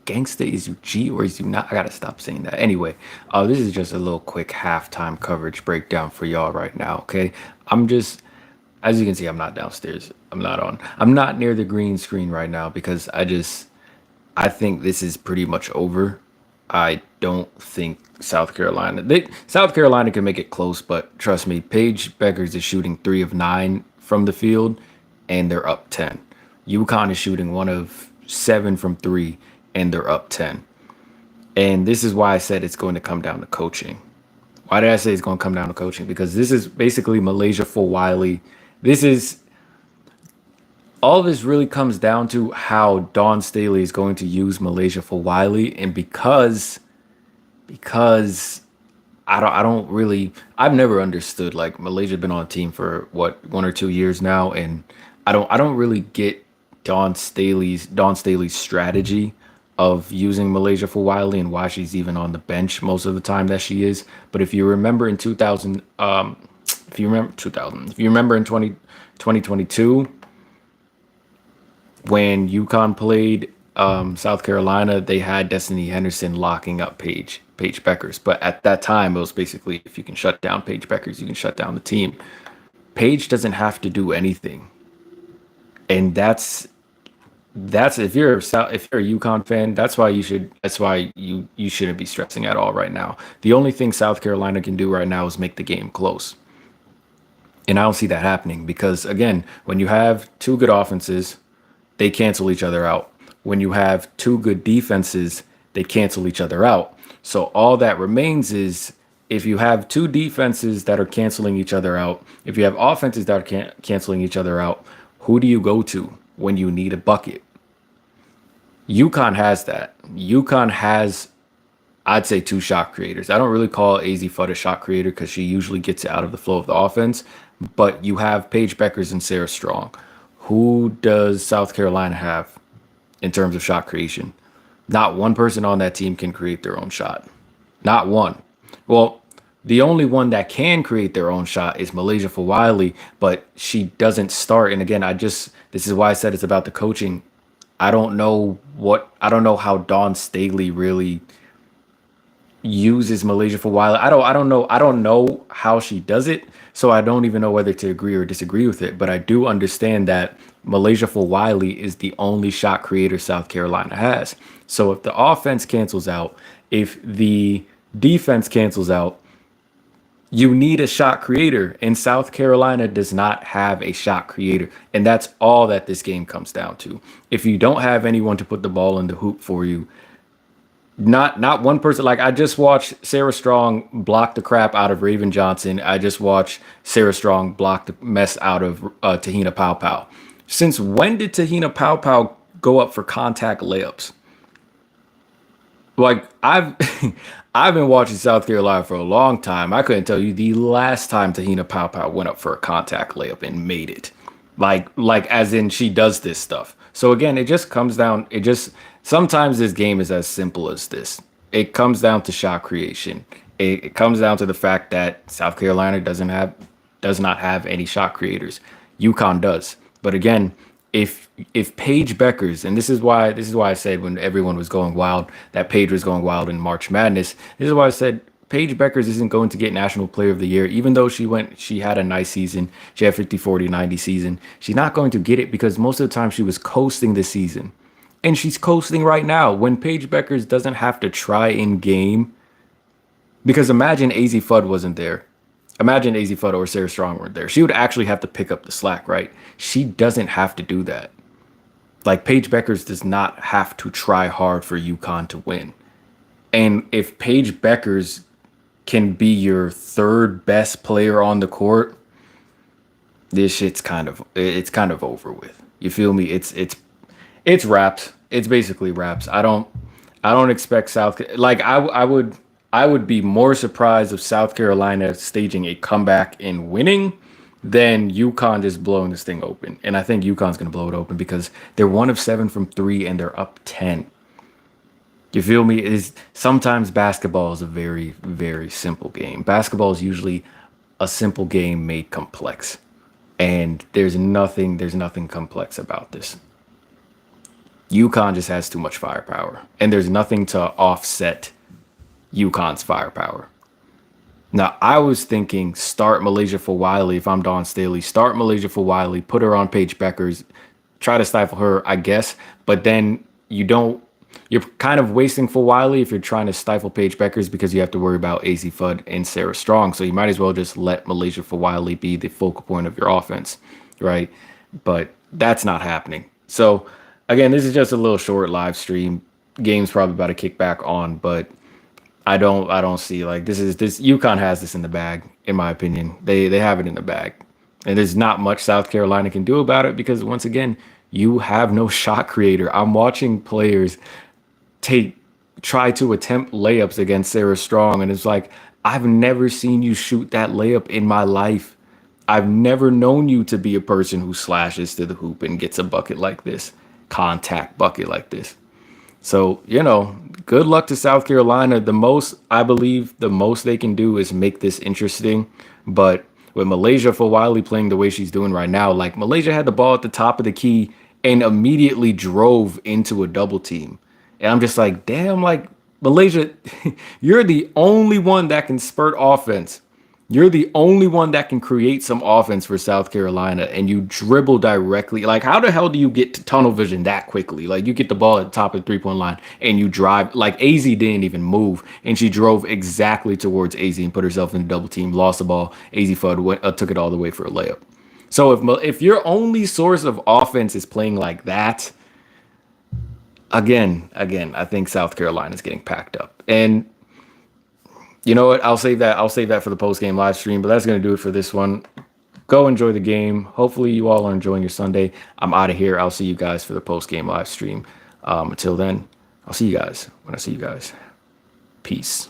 gangster? Is you G or is you not? I gotta stop saying that. Anyway, this is just a little quick halftime coverage breakdown for y'all right now. Okay, I'm just, as you can see, I'm not downstairs. I'm not near the green screen right now because I think this is pretty much over. I don't think South Carolina can make it close, but trust me, Paige Beckers is shooting 3 of 9 from the field, and they're up 10. UConn is shooting 1 of 7 from three, and they're up 10. And this is why I said it's going to come down to coaching. Why did I say it's going to come down to coaching? Because this is basically Malaysia for Wiley. This is all this really comes down to how Dawn Staley is going to use Malaysia for Wiley, and because I don't really, I've never understood, like, Malaysia been on a team for what, 1 or 2 years now, and I don't really get Dawn Staley's strategy of using Malaysia for Wiley and why she's even on the bench most of the time that she is. But if you remember in 2000, if you remember in 2022 when UConn played South Carolina, they had Destiny Henderson locking up Paige Beckers. But at that time, it was basically, if you can shut down Paige Beckers, you can shut down the team. Paige doesn't have to do anything, and that's if you're a UConn fan, that's why you shouldn't be stressing at all right now. The only thing South Carolina can do right now is make the game close. And I don't see that happening because, again, when you have two good offenses, they cancel each other out. When you have two good defenses, they cancel each other out. So all that remains is, if you have two defenses that are canceling each other out, if you have offenses that are canceling each other out, who do you go to when you need a bucket? UConn has that. UConn has, I'd say, two shot creators. I don't really call AZ Fudd a shot creator because she usually gets it out of the flow of the offense. But you have Paige Beckers and Sarah Strong. Who does South Carolina have in terms of shot creation? Not one person on that team can create their own shot. Not one. Well, the only one that can create their own shot is Malaysia for Wiley, but she doesn't start. And again, this is why I said it's about the coaching. I don't know how Dawn Staley really uses Malaysia for Wiley. I don't know how she does it, so I don't even know whether to agree or disagree with it. But I do understand that Malaysia for Wiley is the only shot creator South Carolina has. So if the offense cancels out, if the defense cancels out, you need a shot creator, and South Carolina does not have a shot creator. And that's all that this game comes down to. If you don't have anyone to put the ball in the hoop for you, not one person. Like, I just watched Sarah Strong block the crap out of Raven Johnson. I just watched Sarah Strong block the mess out of Tahina Pow. Since when did Tahina Pow go up for contact layups? Like, I've I've been watching South Carolina for a long time. I couldn't tell you the last time Tahina Pow went up for a contact layup and made it. Like as in, she does this stuff. So again, it just comes down. Sometimes this game is as simple as this. It comes down to shot creation. It comes down to the fact that South Carolina does not have any shot creators. UConn does. But again, if Paige Beckers, and this is why I said when everyone was going wild that Paige was going wild in March Madness, this is why I said Paige Beckers isn't going to get National Player of the Year, even though she had a nice season. She had 50, 40, 90 season. She's not going to get it because most of the time she was coasting this season. And she's coasting right now when Paige Beckers doesn't have to try in game. Because imagine AZ Fudd wasn't there. Imagine AZ Fudd or Sarah Strong weren't there. She would actually have to pick up the slack, right? She doesn't have to do that. Like, Paige Beckers does not have to try hard for UConn to win. And if Paige Beckers can be your third best player on the court, this shit's kind of over with. You feel me? It's wraps. It's basically wraps. I don't expect I would be more surprised if South Carolina staging a comeback and winning than UConn just blowing this thing open. And I think UConn's going to blow it open because they're 1 of 7 from three and they're up 10. You feel me? Sometimes basketball is a very, very simple game. Basketball is usually a simple game made complex. And there's nothing complex about this. UConn just has too much firepower, and there's nothing to offset UConn's firepower. Now, I was thinking start Malaysia for Wiley if I'm Don Staley. Start Malaysia for Wiley, put her on Paige Beckers, try to stifle her, I guess. But then you're kind of wasting for Wiley if you're trying to stifle Paige Beckers because you have to worry about AZ Fudd and Sarah Strong. So you might as well just let Malaysia for Wiley be the focal point of your offense, right? But that's not happening. So again, this is just a little short live stream. Game's probably about to kick back on, but I don't see like this UConn has this in the bag, in my opinion. They have it in the bag. And there's not much South Carolina can do about it because once again, you have no shot creator. I'm watching players try to attempt layups against Sarah Strong, and it's like, I've never seen you shoot that layup in my life. I've never known you to be a person who slashes to the hoop and gets a bucket like this, contact bucket like this. So, good luck to South Carolina. I believe the most they can do is make this interesting. But with Malaysia for Wiley playing the way she's doing right now, like Malaysia had the ball at the top of the key and immediately drove into a double team. And I'm just like, damn, like Malaysia, you're the only one that can spurt offense. You're the only one that can create some offense for South Carolina, and you dribble directly. Like, how the hell do you get to tunnel vision that quickly? Like, you get the ball at the top of the 3-point line, and you drive. Like, AZ didn't even move, and she drove exactly towards AZ and put herself in a double team, lost the ball. AZ Fudd took it all the way for a layup. So if your only source of offense is playing like that, again, I think South Carolina is getting packed up. And you know what? I'll save that. I'll save that for the post game live stream. But that's going to do it for this one. Go enjoy the game. Hopefully, you all are enjoying your Sunday. I'm out of here. I'll see you guys for the post game live stream. Until then, I'll see you guys when I see you guys. Peace.